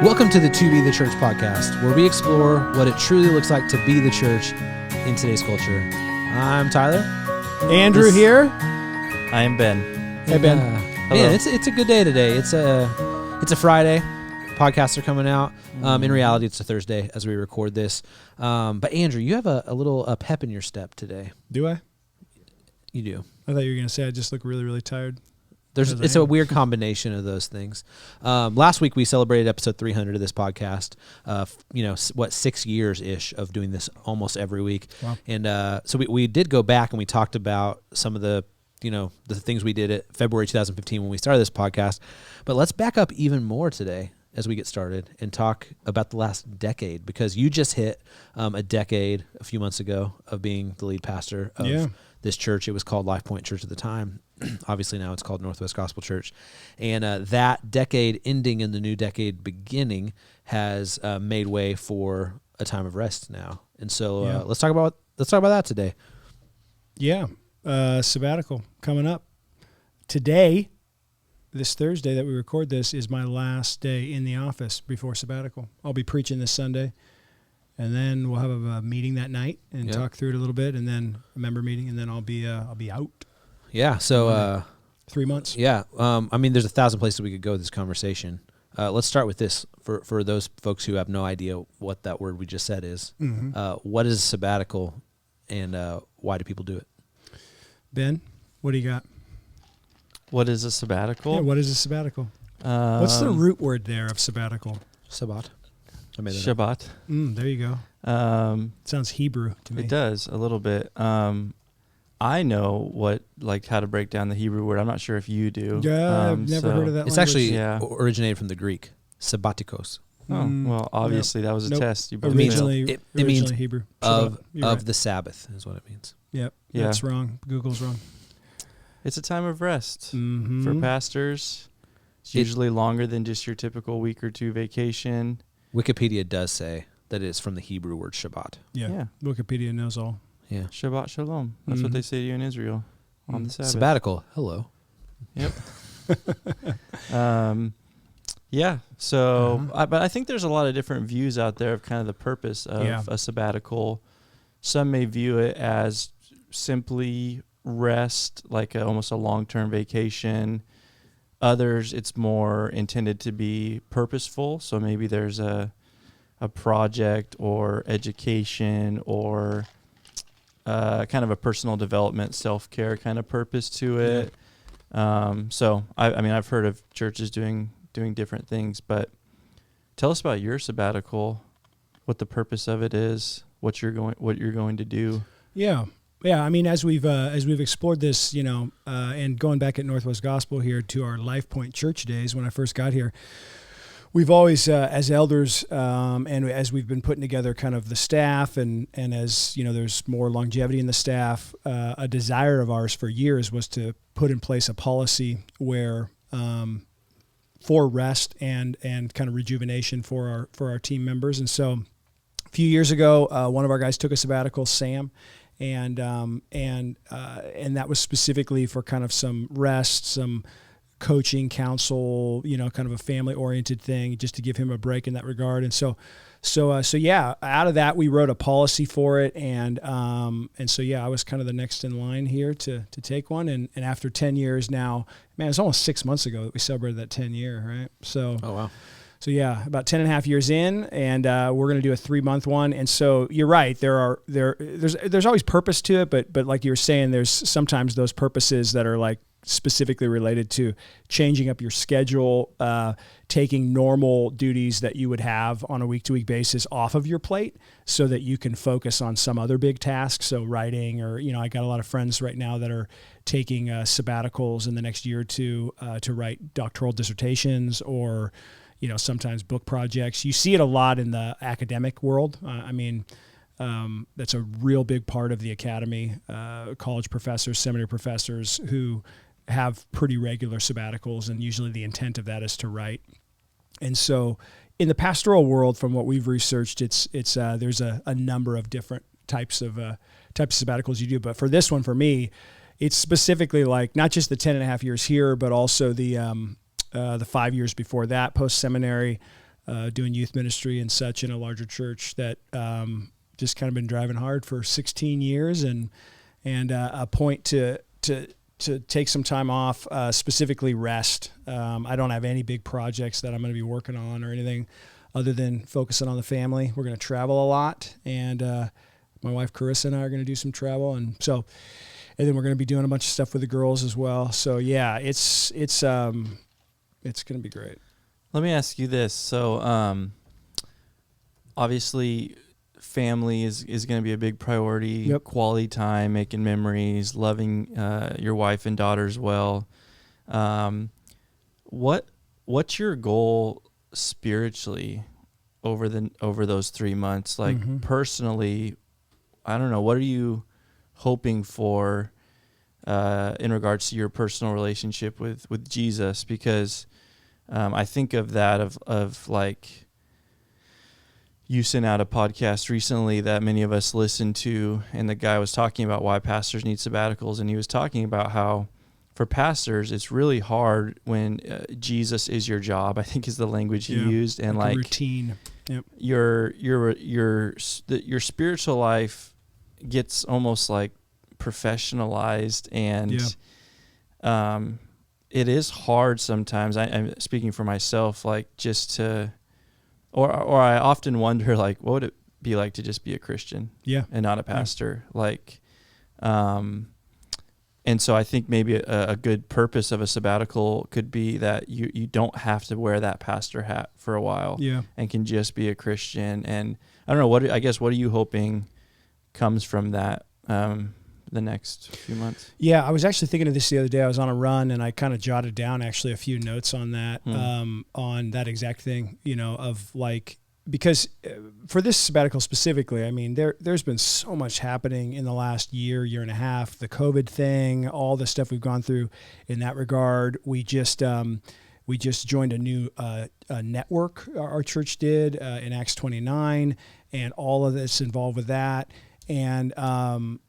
Welcome to the To Be the Church podcast, where we explore what it truly looks like to be the church in today's culture. I'm Tyler. Andrew here. I am Ben. Hey, Ben. Man, it's a good day today. It's a Friday. Podcasts are coming out. In reality, it's a Thursday as we record this. But Andrew, you have a little pep in your step today. Do I? You do. I thought you were going to say I just look really, really tired. It's a weird combination of those things. Last week we celebrated episode 300 of this podcast. 6 years-ish of doing this almost every week. Wow. And so we did go back and we talked about some of the things we did at February 2015 when we started this podcast. But let's back up even more today as we get started and talk about the last decade, because you just hit a decade a few months ago of being the lead pastor of this church. It was called Life Point Church at the time. Obviously now it's called Northwest Gospel Church. And that decade ending and the new decade beginning has made way for a time of rest now. And so let's talk about that today. Yeah. Sabbatical coming up. Today, this Thursday that we record this, is my last day in the office before sabbatical. I'll be preaching this Sunday, and then we'll have a meeting that night and talk through it a little bit, and then a member meeting, and then I'll be out. Yeah. So 3 months. Yeah. There's 1,000 places we could go with this conversation. Let's start with this for those folks who have no idea what that word we just said is. Mm-hmm. What is a sabbatical, and why do people do it? Ben, what do you got? What is a sabbatical? Yeah, what is a sabbatical? What's the root word there of sabbatical? Sabbat. I made that Shabbat. There you go. Sounds Hebrew to me. It does a little bit. I know how to break down the Hebrew word. I'm not sure if you do. Yeah, I've never heard of that. It's language. actually originated from the Greek, Sabbaticals. Oh, well, obviously that was a test. You Originally means Hebrew. of right. the Sabbath is what it means. Yep. Yeah. That's wrong. Google's wrong. It's a time of rest Mm-hmm. for pastors. It's usually longer than just your typical week or two vacation. Wikipedia does say that it's from the Hebrew word Shabbat. Yeah. Wikipedia knows all. Yeah. Shabbat shalom. That's what they say to you in Israel on the Sabbath. Sabbatical. Hello. Yep. So, but I think there's a lot of different views out there of kind of the purpose of a sabbatical. Some may view it as simply rest, like almost a long-term vacation. Others, it's more intended to be purposeful. So maybe there's a project or education or kind of a personal development, self-care kind of purpose to it. So I've heard of churches doing different things, but tell us about your sabbatical, what the purpose of it is, what you're going to do. Yeah. As we've explored this, and going back at Northwest Gospel here to our Life Point Church days when I first got here, we've always, as elders, and as we've been putting together kind of the staff, and as there's more longevity in the staff, a desire of ours for years was to put in place a policy where for rest and kind of rejuvenation for our team members. And so a few years ago, one of our guys took a sabbatical, Sam. And that was specifically for kind of some rest, some coaching, counsel, kind of a family-oriented thing, just to give him a break in that regard. And so out of that we wrote a policy for it, and so I was kind of the next in line here to take one. And after 10 years now, man, it's almost 6 months ago that we celebrated that 10 year, right? So. Oh wow. So about 10 and a half years in, and we're going to do a 3-month one. And so you're right, there's always purpose to it, but like you were saying, there's sometimes those purposes that are like specifically related to changing up your schedule, taking normal duties that you would have on a week-to-week basis off of your plate so that you can focus on some other big task. So writing, or I got a lot of friends right now that are taking sabbaticals in the next year or two to write doctoral dissertations, or sometimes book projects. You see it a lot in the academic world. That's a real big part of the academy. College professors, seminary professors who have pretty regular sabbaticals, and usually the intent of that is to write. And so in the pastoral world, from what we've researched, it's there's a number of different types of sabbaticals you do. But for this one, for me, it's specifically like not just the 10 and a half years here, but also the 5 years before that, post-seminary, doing youth ministry and such in a larger church that just kind of been driving hard for 16 years, and a point to take some time off, specifically rest. I don't have any big projects that I'm going to be working on or anything other than focusing on the family. We're going to travel a lot, and my wife Carissa and I are going to do some travel, and then we're going to be doing a bunch of stuff with the girls as well. So yeah, it's going to be great. Let me ask you this. So obviously family is going to be a big priority. Yep. Quality time, making memories, loving your wife and daughters well. What's your goal spiritually over those 3 months? Like personally, I don't know, what are you hoping for in regards to your personal relationship with Jesus? Because I think of that of like, you sent out a podcast recently that many of us listened to, and the guy was talking about why pastors need sabbaticals, and he was talking about how for pastors it's really hard when Jesus is your job, I think is the language he used, and like routine. Yep. Your spiritual life gets almost like professionalized, and it is hard sometimes. I'm speaking for myself, like just to, or I often wonder, like, what would it be like to just be a Christian, and not a pastor, like, and so I think maybe a good purpose of a sabbatical could be that you don't have to wear that pastor hat for a while, and can just be a Christian. And I don't know, what are you hoping comes from that the next few months? Yeah, I was actually thinking of this the other day. I was on a run, and I kind of jotted down actually a few notes on that, on that exact thing, of like, because for this sabbatical specifically, I mean, there's been so much happening in the last year and a half, the COVID thing, all the stuff we've gone through in that regard. We just joined a new network, our church did, in Acts 29, and all of this involved with that. And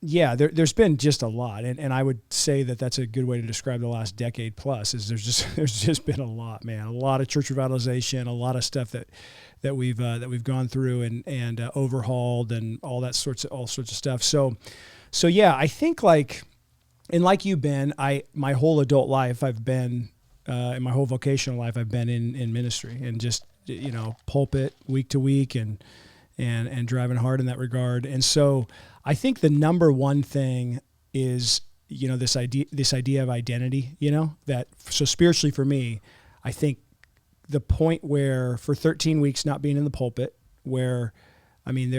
there's been just a lot, and I would say that that's a good way to describe the last decade plus. Is there's just been a lot, man, a lot of church revitalization, a lot of stuff that we've gone through and overhauled, and all sorts of stuff. So yeah, I think like you've been, my whole adult life I've been, in my whole vocational life I've been in ministry, and just pulpit week to week, and driving hard in that regard. And so I think the number one thing is, this idea of identity, so spiritually for me, I think the point where for 13 weeks not being in the pulpit, where, I mean,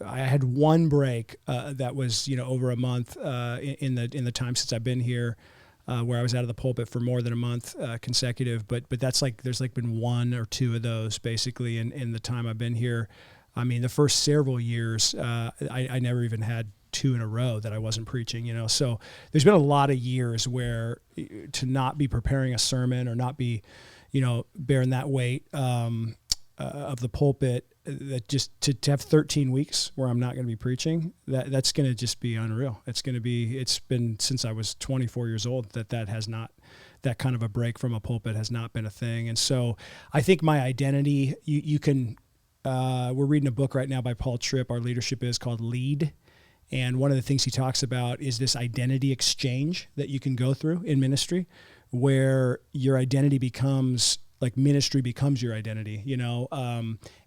I had one break that was, over a month in the time since I've been here, where I was out of the pulpit for more than a month consecutive. But that's like, there's like been one or two of those basically in the time I've been here. I mean, the first several years, I never even had two in a row that I wasn't preaching, So there's been a lot of years where to not be preparing a sermon or not be, bearing that weight of the pulpit, that just to have 13 weeks where I'm not going to be preaching, that's going to just be unreal. It's been since I was 24 years old that that kind of a break from a pulpit has not been a thing. And so I think my identity, you can, we're reading a book right now by Paul Tripp, Our Leadership Is, called Lead. And one of the things he talks about is this identity exchange that you can go through in ministry, where your identity becomes, like, ministry becomes your identity,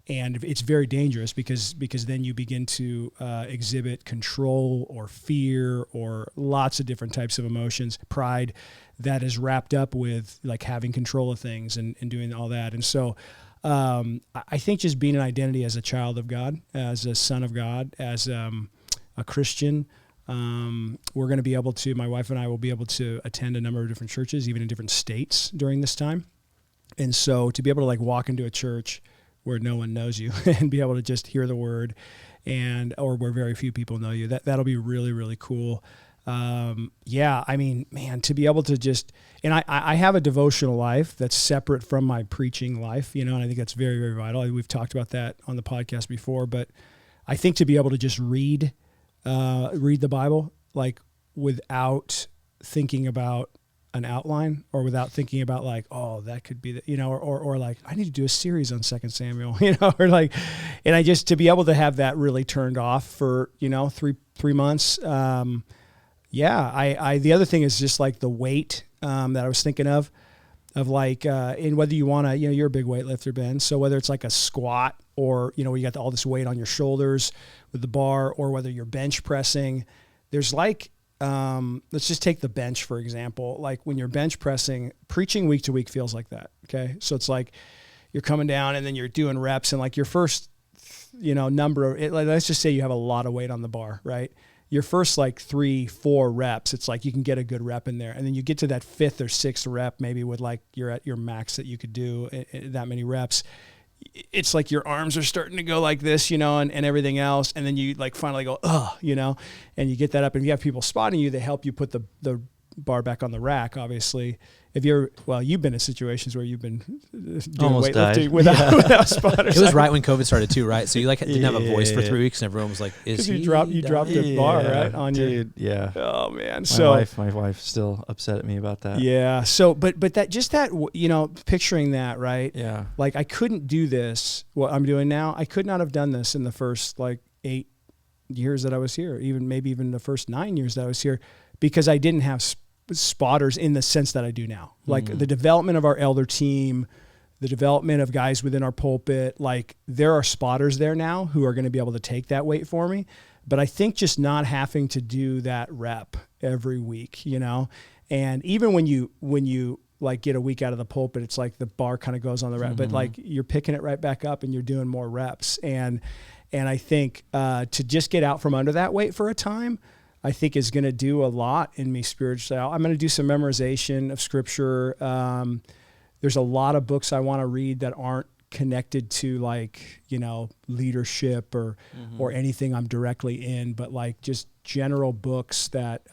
and it's very dangerous because then you begin to exhibit control or fear or lots of different types of emotions, pride that is wrapped up with like having control of things and doing all that. And so I think just being an identity as a child of God, as a son of God, as a Christian, we're going to be able to, my wife and I will be able to attend a number of different churches, even in different states during this time. And so to be able to like walk into a church where no one knows you and be able to just hear the word, or where very few people know you, that'll be really, really cool. I mean, man, to be able to just, and I have a devotional life that's separate from my preaching life, and I think that's very, very vital. We've talked about that on the podcast before, but I think to be able to just read the Bible, like, without thinking about an outline or without thinking about like, oh, that could be the, you know, or like I need to do a series on 2 Samuel, you know, or like, and I just, to be able to have that really turned off for, you know, three months. The other thing is just like the weight that I was thinking of like, in whether you want to, you know, you're a big weightlifter, Ben. So whether it's like a squat or, you know, you got all this weight on your shoulders with the bar, or whether you're bench pressing, there's like, let's just take the bench, for example. Like when you're bench pressing, preaching week to week feels like that. Okay. So it's like you're coming down and then you're doing reps, and like your first, you know, number of it, like, let's just say you have a lot of weight on the bar, right? Your first like 3-4 reps, it's like you can get a good rep in there. And then you get to that 5th or 6th rep, maybe with like you're at your max that you could do that many reps. It's like your arms are starting to go like this, you know, and everything else. And then you like finally go, you know, and you get that up, and you have people spotting you. They help you put the bar back on the rack, obviously. If you've been in situations where you've been doing almost weightlifting without spotters. It was right when COVID started too, right? So you like didn't have a voice for 3 weeks, and everyone was like, "Is he?" You dropped the bar right on dude, your. Yeah. Oh man. My wife's still upset at me about that. Yeah. So, but that, you know, picturing that, right? Yeah. Like I couldn't do this, what I'm doing now. I could not have done this in the first like 8 years that I was here, maybe even the first 9 years that I was here, because I didn't have spotters in the sense that I do now. Like the development of our elder team, the development of guys within our pulpit, like there are spotters there now who are going to be able to take that weight for me. But I think just not having to do that rep every week, you know, and even when you like get a week out of the pulpit, it's like the bar kind of goes on the rep, but like you're picking it right back up and you're doing more reps. And I think to just get out from under that weight for a time, I think is going to do a lot in me spiritually. I'm going to do some memorization of scripture. There's a lot of books I want to read that aren't connected to like, you know, leadership or anything I'm directly in, but like just general books that,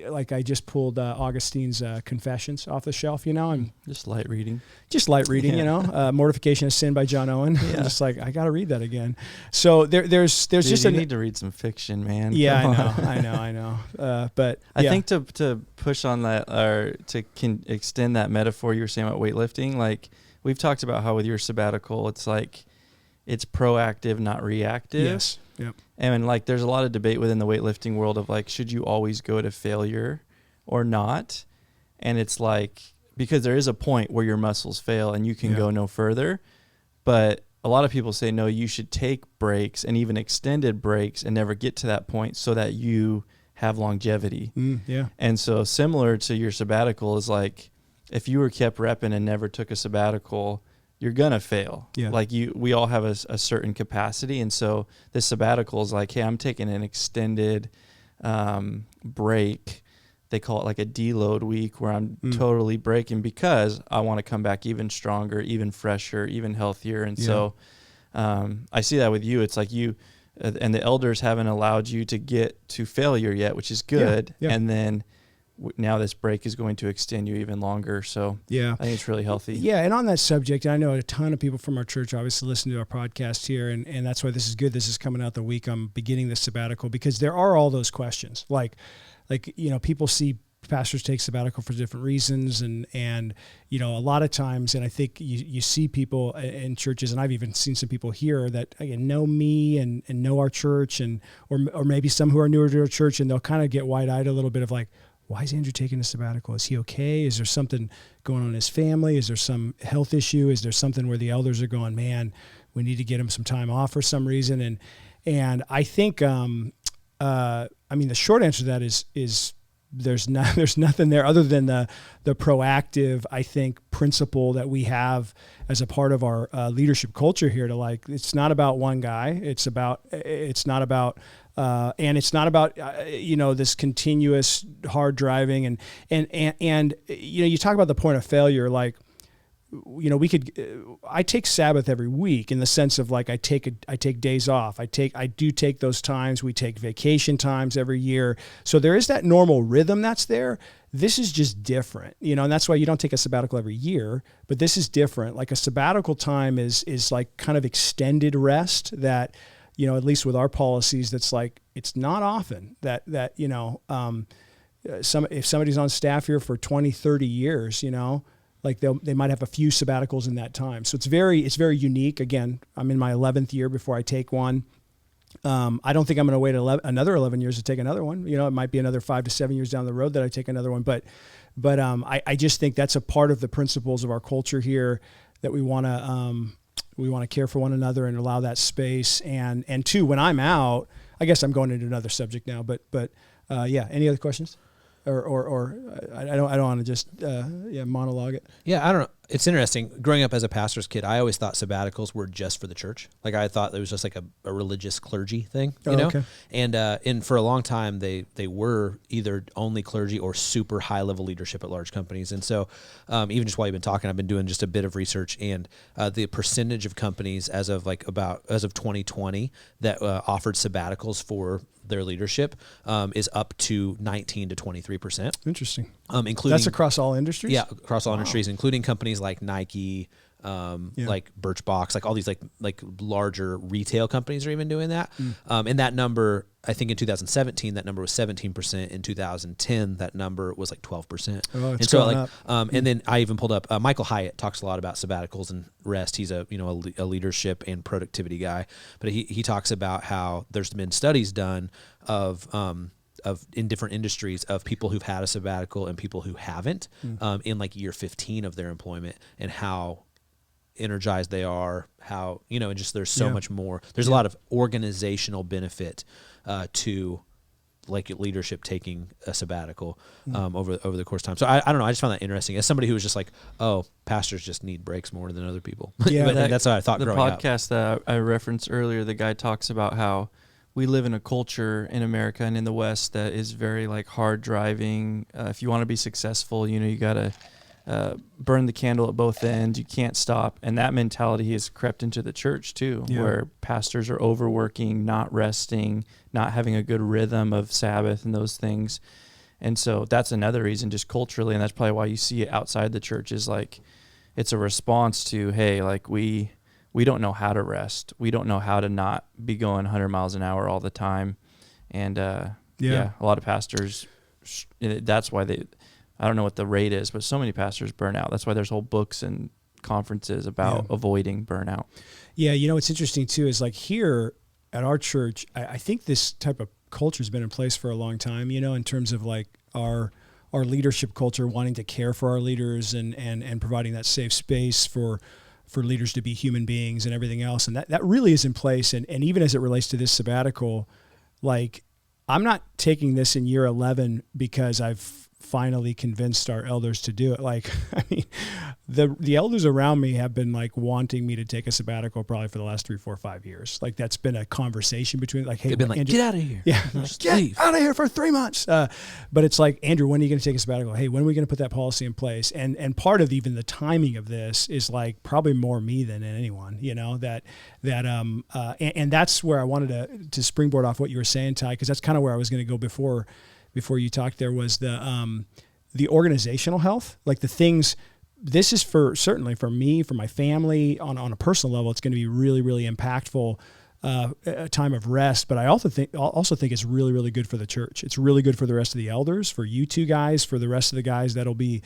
like I just pulled Augustine's Confessions off the shelf, you know, and just light reading, you know, Mortification of Sin by John Owen. Yeah. I'm just like, I got to read that again. So there's Dude, just you need to read some fiction, man. Yeah, I know. But I think to push on that, or to extend that metaphor you were saying about weightlifting, like we've talked about how with your sabbatical, it's like it's proactive, not reactive. Yes. Yep. And like there's a lot of debate within the weightlifting world of like, should you always go to failure or not? And it's like, because there is a point where your muscles fail and you can go no further. But a lot of people say, no, you should take breaks and even extended breaks and never get to that point so that you have longevity. And so similar to your sabbatical is if you were kept repping and never took a sabbatical, you're going to fail. Yeah. We all have a certain capacity. And so this sabbatical is like, hey, I'm taking an extended break. They call it like a deload week where I'm totally breaking because I want to come back even stronger, even fresher, even healthier. And so I see that with you. It's like you and the elders haven't allowed you to get to failure yet, which is good. Yeah. And then now this break is going to extend you even longer. So I think it's really healthy. Yeah. And on that subject, I know a ton of people from our church obviously listen to our podcast here. And that's why this is good. This is coming out the week I'm beginning this sabbatical, because there are all those questions. Like, you know, people see pastors take sabbatical for different reasons. And, you know, a lot of times, and I think you see people in churches, and I've even seen some people here that again, know me and know our church or maybe some who are newer to our church, and they'll kind of get wide-eyed a little bit of like, why is Andrew taking a sabbatical? Is he okay? Is there something going on in his family? Is there some health issue? Is there something where the elders are going, man, we need to get him some time off for some reason? And I think, the short answer to that is there's nothing there other than the proactive, I think, principle that we have as a part of our leadership culture here to like, it's not about one guy. It's not about this continuous hard driving and you know, you talk about the point of failure, like, you know, I take Sabbath every week in the sense of like, I take days off. I do take those times. We take vacation times every year. So there is that normal rhythm that's there. This is just different, you know, and that's why you don't take a sabbatical every year, but this is different. Like a sabbatical time is like kind of extended rest that, you know, at least with our policies, that's like, it's not often that, you know, if somebody's on staff here for 20, 30 years, like they might have a few sabbaticals in that time. So it's very unique. Again, I'm in my 11th year before I take one. I don't think I'm going to wait another 11 years to take another one. It might be another 5 to 7 years down the road that I take another one. But I just think that's a part of the principles of our culture here, that we want to care for one another and allow that space. And two, when I'm out, I guess I'm going into another subject now. But yeah. Any other questions? Or I don't want to just monologue it. Yeah, I don't know. It's interesting. Growing up as a pastor's kid, I always thought sabbaticals were just for the church. Like I thought it was just like a religious clergy thing, you know. Okay. And for a long time they were either only clergy or super high level leadership at large companies. And so even just while you've been talking, I've been doing just a bit of research, and the percentage of companies as of 2020 that offered sabbaticals for their leadership is up to 19 to 23%. Interesting. Including that's across all industries. Yeah, across all industries, including companies like Nike, like Birchbox, like all these like larger retail companies are even doing that. And that number, I think in 2017, that number was 17%. In 2010, that number was like 12%. Oh, it's and so going like, up. And then I even pulled up Michael Hyatt talks a lot about sabbaticals and rest. He's a leadership and productivity guy, but he talks about how there's been studies done of in different industries of people who've had a sabbatical and people who haven't in like year 15 of their employment, and how energized they are, how, and just there's so much more. There's a lot of organizational benefit to like leadership taking a sabbatical over the course of time. So I don't know. I just found that interesting as somebody who was just like, oh, pastors just need breaks more than other people. Yeah, and that's what I thought growing up. The podcast that I referenced earlier, the guy talks about how we live in a culture in America and in the West that is very like hard driving. If you want to be successful, you got to burn the candle at both ends. You can't stop. And that mentality has crept into the church too, where pastors are overworking, not resting, not having a good rhythm of Sabbath and those things. And so that's another reason, just culturally, and that's probably why you see it outside the church, is like it's a response to, hey, like we don't know how to rest. We don't know how to not be going 100 miles an hour all the time. And a lot of pastors, that's why I don't know what the rate is, but so many pastors burn out. That's why there's whole books and conferences about avoiding burnout. Yeah, what's interesting too is like here at our church, I think this type of culture has been in place for a long time, in terms of like our leadership culture, wanting to care for our leaders and providing that safe space for leaders to be human beings and everything else. And that really is in place. And even as it relates to this sabbatical, like I'm not taking this in year 11 because I've finally convinced our elders to do it. Like, I mean, the elders around me have been like wanting me to take a sabbatical probably for the last 3, 4, 5 years. Like that's been a conversation between like, hey, they've been like, Andrew, get out of here. Yeah. Get leave. Out of here for 3 months. But it's like, Andrew, when are you going to take a sabbatical? Hey, when are we going to put that policy in place? And part of even the timing of this is like probably more me than anyone, and that's where I wanted to springboard off what you were saying, Ty, because that's kind of where I was going to go before you talked. There was the organizational health, like the things. This is certainly for me, for my family, on a personal level. It's going to be really, really impactful. A time of rest, but I also think it's really, really good for the church. It's really good for the rest of the elders, for you two guys, for the rest of the guys that'll be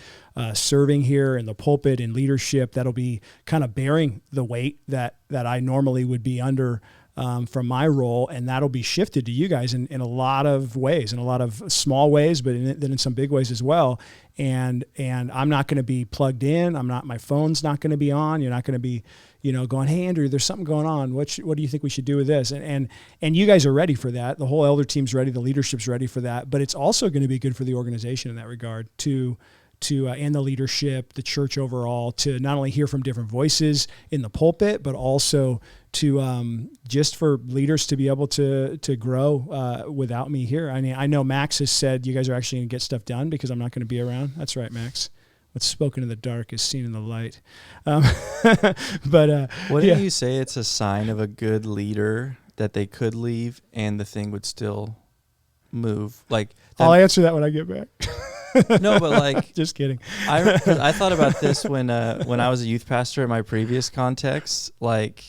serving here in the pulpit in leadership. That'll be kind of bearing the weight that I normally would be under from my role, and that'll be shifted to you guys in a lot of ways, in a lot of small ways, but then in some big ways as well. And I'm not going to be plugged in. My phone's not going to be on. You're not going to be, going, hey, Andrew, there's something going on. What do you think we should do with this? And you guys are ready for that. The whole elder team's ready. The leadership's ready for that. But it's also going to be good for the organization in that regard to and the leadership, the church overall, to not only hear from different voices in the pulpit, but also to just for leaders to be able to grow without me here. I mean, I know Max has said you guys are actually going to get stuff done because I'm not going to be around. That's right, Max. What's spoken in the dark is seen in the light. But wouldn't you say it's a sign of a good leader that they could leave and the thing would still move? Like, I'll answer that when I get back. No, but like, just kidding. I thought about this when I was a youth pastor in my previous context. Like,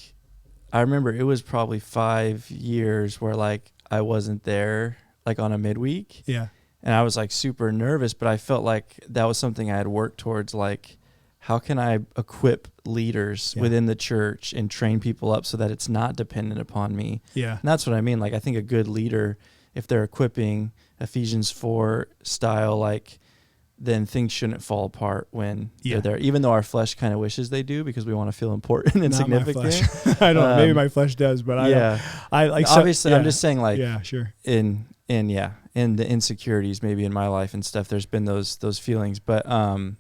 I remember it was probably 5 years where like I wasn't there, like on a midweek. Yeah. And I was like super nervous, but I felt like that was something I had worked towards. Like, how can I equip leaders within the church and train people up so that it's not dependent upon me? Yeah. And that's what I mean. Like, I think a good leader, if they're equipping Ephesians 4 style, like, then things shouldn't fall apart when they're there, even though our flesh kind of wishes they do because we want to feel important and significant. My flesh. I don't know. Maybe my flesh does, but I don't. I like obviously I'm just saying, like, sure. In the insecurities maybe in my life and stuff, there's been those feelings, but I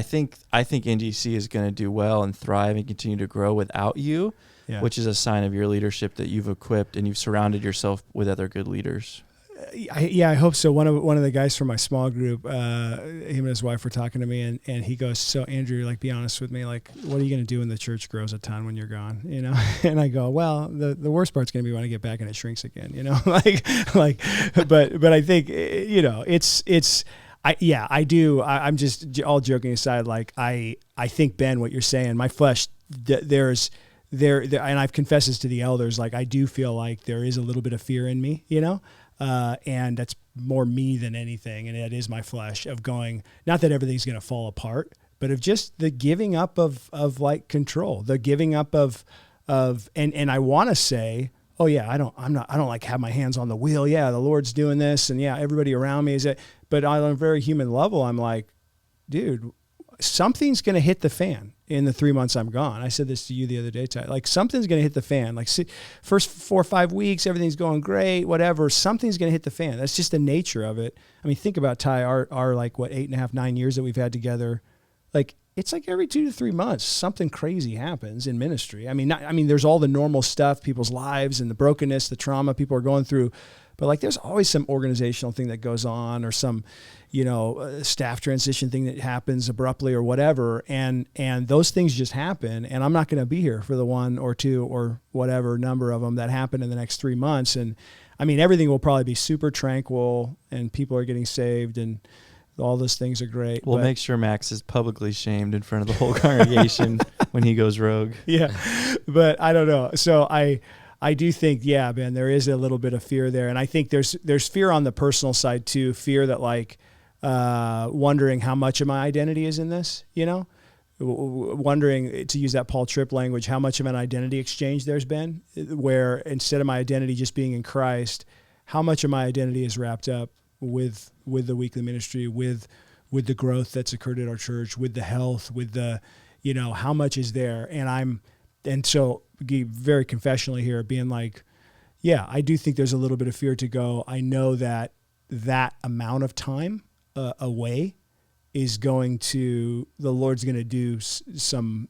think NGC is going to do well and thrive and continue to grow without you, which is a sign of your leadership, that you've equipped and you've surrounded yourself with other good leaders. I hope so. One of the guys from my small group, him and his wife were talking to me, and he goes, "So Andrew, like, be honest with me. Like, what are you going to do when the church grows a ton when you're gone? You know?" And I go, "Well, the worst part's going to be when I get back and it shrinks again. You know, but I think I do. I'm just all joking aside. Like, I think, Ben, what you're saying, my flesh, there's." And I've confessed this to the elders. Like, I do feel like there is a little bit of fear in me, you know, and that's more me than anything. And it is my flesh of going, not that everything's going to fall apart, but of just the giving up of like control, the giving up of, and I want to say, oh yeah, I don't like have my hands on the wheel. Yeah. The Lord's doing this. And yeah, everybody around me is it, but on a very human level, I'm like, dude, something's going to hit the fan in the 3 months I'm gone. I said this to you the other day, Ty. Like, something's going to hit the fan. Like, first 4 or 5 weeks, everything's going great, whatever. Something's going to hit the fan. That's just the nature of it. I mean, think about, Ty, our like, what, 8.5, 9 years that we've had together. Like, it's like every 2 to 3 months, something crazy happens in ministry. I mean, there's all the normal stuff, people's lives and the brokenness, the trauma people are going through. But like, there's always some organizational thing that goes on, or some, staff transition thing that happens abruptly or whatever. And those things just happen. And I'm not going to be here for the 1 or 2 or whatever number of them that happen in the next 3 months. And I mean, everything will probably be super tranquil and people are getting saved and all those things are great. We'll make sure Max is publicly shamed in front of the whole congregation when he goes rogue. Yeah. But I don't know. So I do think, yeah, man, there is a little bit of fear there. And I think there's fear on the personal side too, fear that like, wondering how much of my identity is in this, wondering, to use that Paul Tripp language, how much of an identity exchange there's been, where instead of my identity just being in Christ, how much of my identity is wrapped up with the weekly ministry, with the growth that's occurred at our church, with the health, with the, how much is there. And so very confessionally here, being like, yeah, I do think there's a little bit of fear to go. I know that amount of time away is the Lord's going to do some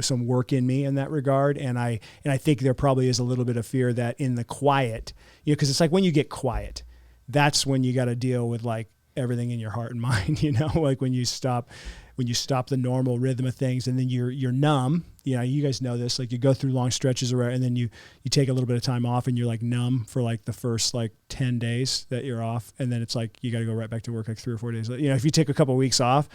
work in me in that regard. And I think there probably is a little bit of fear that in the quiet, because it's like when you get quiet, that's when you got to deal with like everything in your heart and mind, like when you stop the normal rhythm of things, and then you're numb. You guys know this, like you go through long stretches and then you take a little bit of time off and you're like numb for like the first like 10 days that you're off. And then it's like, you got to go right back to work like 3 or 4 days. If you take a couple of weeks off,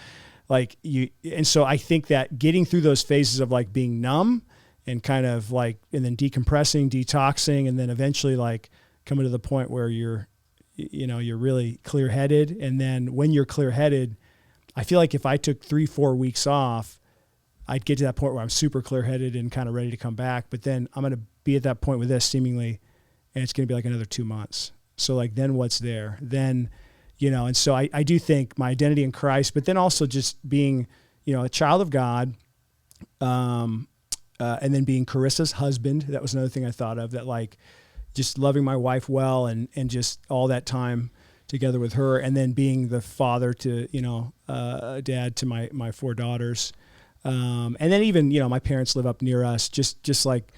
and so I think that getting through those phases of like being numb and kind of like, and then decompressing, detoxing, and then eventually like coming to the point where you're really clear-headed. And then when you're clear-headed, I feel like if I took 3-4 weeks off, I'd get to that point where I'm super clear-headed and kind of ready to come back. But then I'm going to be at that point with this seemingly, and it's going to be like another 2 months. So like, then what's there? Then, and so I do think my identity in Christ, but then also just being, a child of God, and then being Carissa's husband. That was another thing I thought of, that like just loving my wife well and just all that time together with her, and then being the father to, dad to my 4 daughters. And then even, my parents live up near us, just like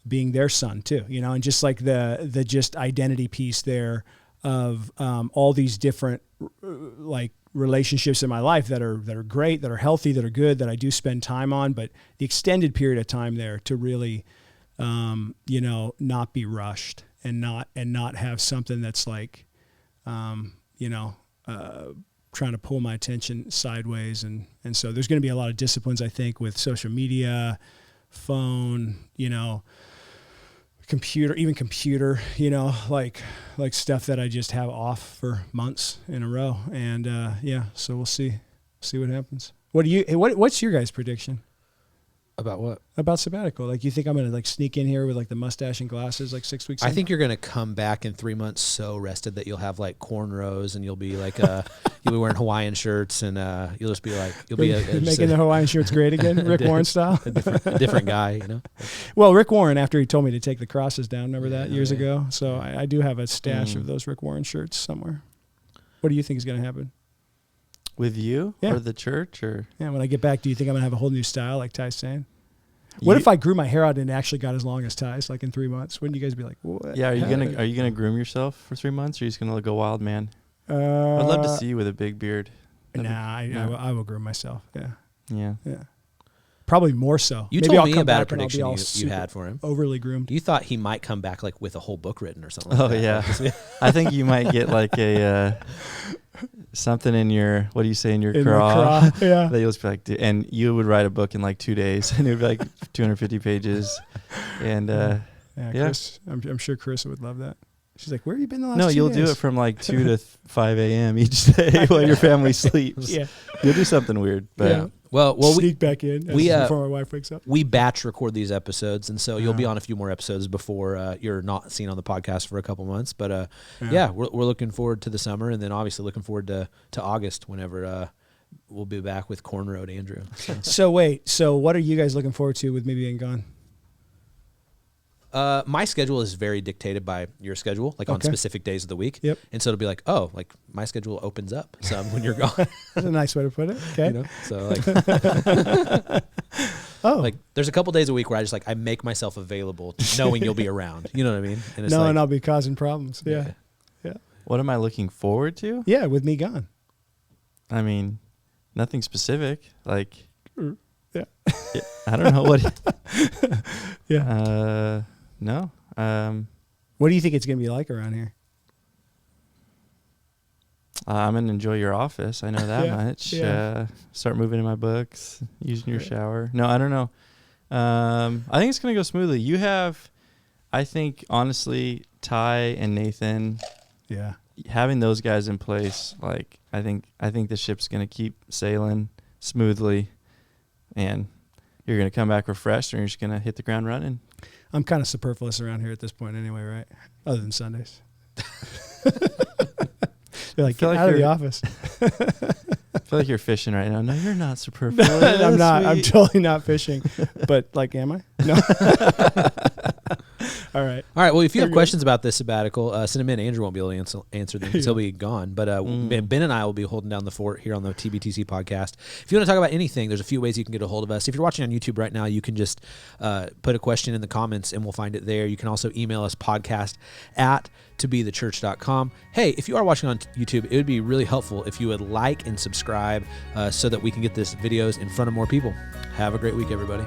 being their son too, and just like the just identity piece there of, all these different like relationships in my life that are great, that are healthy, that are good, that I do spend time on, but the extended period of time there to really, not be rushed and not have something that's like, trying to pull my attention sideways. And so there's going to be a lot of disciplines, I think, with social media, phone, computer, like stuff that I just have off for months in a row. And so we'll see what happens. What's your guys' prediction? About what? About Sabbatical. Like, you think I'm going to sneak in here with the mustache and glasses 6 weeks in? I think you're going to come back in 3 months so rested that you'll have cornrows and you'll be you'll be wearing Hawaiian shirts and you'll just be making the Hawaiian shirts great again, Rick Warren style. A different guy, Well, Rick Warren, after he told me to take the crosses down, remember that years ago? So I do have a stash of those Rick Warren shirts somewhere. What do you think is going to happen? With you or the church? Or when I get back, do you think I'm going to have a whole new style like Ty's saying? What if I grew my hair out and it actually got as long as Ty's in 3 months? Wouldn't you guys be like, what? Yeah, are you gonna groom yourself for 3 months, or are you just gonna go wild man? I'd love to see you with a big beard. I will groom myself. Yeah. Probably more so. You Maybe told I'll me about a back and I'll be prediction you had for him. Overly groomed. You thought he might come back with a whole book written or something. I think you might get a something in your, what do you say, in your craw? Yeah. That you'll just be like, dude, and you would write a book in 2 days, and it would be 250 pages. And Chris, I'm sure Chris would love that. She's like, where have you been the last 2 days? No, you'll do it from 2 to 5 a.m. each day while your family sleeps. Yeah. You'll do something weird. But Well, sneak back in before my wife wakes up. We batch record these episodes, and so you'll be on a few more episodes before you're not seen on the podcast for a couple months. But we're looking forward to the summer, and then obviously looking forward to August whenever we'll be back with Cornroad Andrew. So what are you guys looking forward to with me being gone? My schedule is very dictated by your schedule, on specific days of the week. Yep. And so it'll be my schedule opens up some when you're gone. That's a nice way to put it. Okay. So there's a couple days a week where I just I make myself available knowing you'll be around. You know what I mean? And it's and I'll be causing problems. Yeah. What am I looking forward to? Yeah, with me gone. I mean, nothing specific. Yeah. I don't know what. No. What do you think it's going to be like around here? I'm going to enjoy your office. I know that much. Yeah. Start moving in my books, using your shower. No, I don't know. I think it's going to go smoothly. You have, I think, honestly, Ty and Nathan. Yeah. Having those guys in place, I think the ship's going to keep sailing smoothly, and you're going to come back refreshed, and you're just going to hit the ground running. I'm kind of superfluous around here at this point anyway, right? Other than Sundays. You're get out of the office. I feel like you're fishing right now. No, you're not superfluous. I'm not. I'm totally not fishing. But am I? No. All right. Well, if you have questions about this sabbatical, send them in. Andrew won't be able to answer them because he'll be gone. But Ben and I will be holding down the fort here on the TBTC podcast. If you want to talk about anything, there's a few ways you can get a hold of us. If you're watching on YouTube right now, you can just put a question in the comments and we'll find it there. You can also email us podcast@toBeTheChurch.com. Hey, if you are watching on YouTube, it would be really helpful if you would like and subscribe so that we can get this videos in front of more people. Have a great week, everybody.